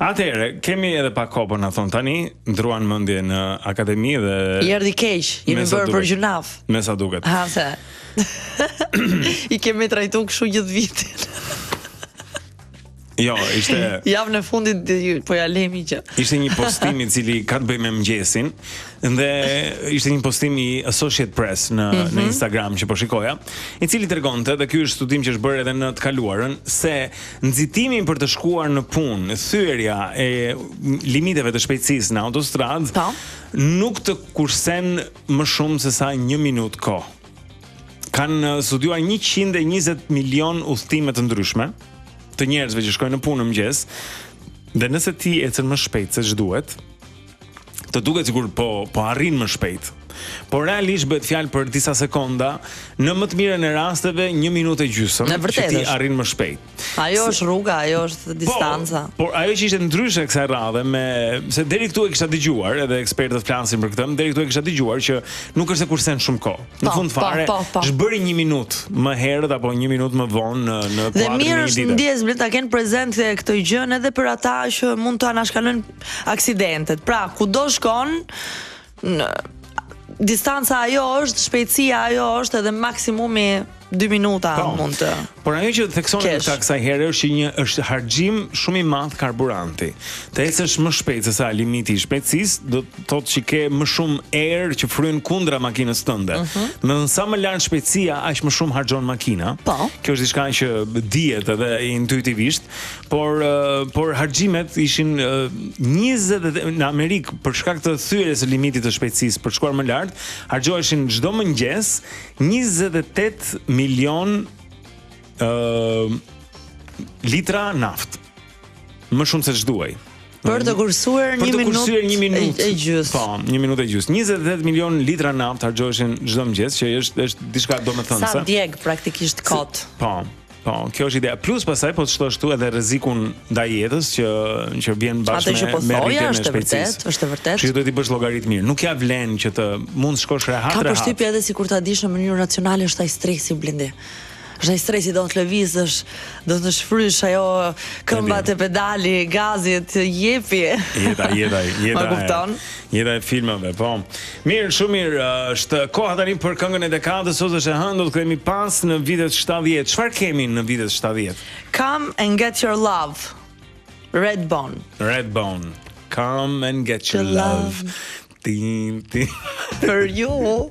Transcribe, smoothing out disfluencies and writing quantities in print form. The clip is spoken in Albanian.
Atëherë, kemi edhe pak kohë na thon tani, ndruan mendje në akademi dhe I erdhi keq, jemi bërë për gjunaf. Me sa duket. Ha, se. I kemi trajtuar kështu gjithë vitin. Jo, ishte javën e fundit po ja lemi që. Ishte një postim I cili ka të bëjë me mëngjesin dhe ishte një postim I Associated Press në Instagram që po shikoja, I cili tregonte, dhe ky është studim që është bërë edhe në të kaluarën, se nxitimi për të shkuar në punë, thyerja e limiteve të shpejtësisë në autostradë nuk të kursen më shumë se sa 1 minutë kohë. Kanë studiuar 120 milion udhëtime të ndryshme të njerëzve që shkojnë në punë në mëngjes, dhe nëse ti ecën më shpejt se ç'duhet, të duket sikur po arrin më shpejt. Por realisht bëhet fjalë për disa sekonda, në më të mirën e rasteve 1 minutë e gjysmë që ti arrin më shpejt. Ajo është rruga, ajo është distanca. Por ajo që ishte ndryshe kësaj radhe se deri këtu e kisha dëgjuar, edhe ekspertët flasin për këtë, deri këtu e kisha dëgjuar që nuk është se kursen shumë kohë. Në fund fare, zhbëri 1 minutë më herët apo 1 minutë më vonë në kuadrin e një dite. Dhe mirë është ndjes blet ta kenë prezent këtë gjë edhe për ata që mund të anashkalojnë aksidentet. Pra, kudo shkon, distanca ajo është, shpejtësia ajo është edhe maksimumi 2 minuta mund të. Por ajo që theksonë ta kësaj here është harxhim shumë I madh karburanti. Të ecësh më shpejt se sa limiti I shpejtësisë, do të thotë që ke më shumë erë që fryn kundra makinës tënde. Domethënë sa më lart shpejtësia, aq më shumë harxhon makina. Kjo është diçka që dihet edhe intuitivisht, por harxhimet ishin 20 në Amerikë për shkak të thyerjes së limitit të shpejtësisë për të shkuar më lart, harxhoheshin çdo mëngjes 28 milion litra naftë. Më shumë se ç'duaj. Për të kursuar 1 minutë e gjysmë. Po, 1 minutë e gjysmë. 28 milion litra naftë harxhoheshin çdo mëngjes, që është diçka domethënëse. Sa djeg praktikisht kot. Po, kjo është ideja. Plus pasaj po të shtosh këtu edhe rrezikun ndaj jetës që vjen bashkë me rritjen e shpejtësisë. Është vërtet. Që do t'i bësh llogarit mirë. Nuk ja vlen që të mund të shkosh rehat. Ka përshtypje edhe sikur ta dish në mënyrë racionale është ai stresi Blendi. Është ai stresi do të lëvizësh, do të shfrysh ajo këmbat e pedali, gazit, jepi. Jeta. Ma kupton? Jeta e filmave, po. Mirë, shumë mirë. Është koha tani për këngën e dekadës, ose është e hënë, do të kemi pas në vitet 70. Çfarë kemi në vitet 70? Come and get your love. Redbone. Come and get your love. For you.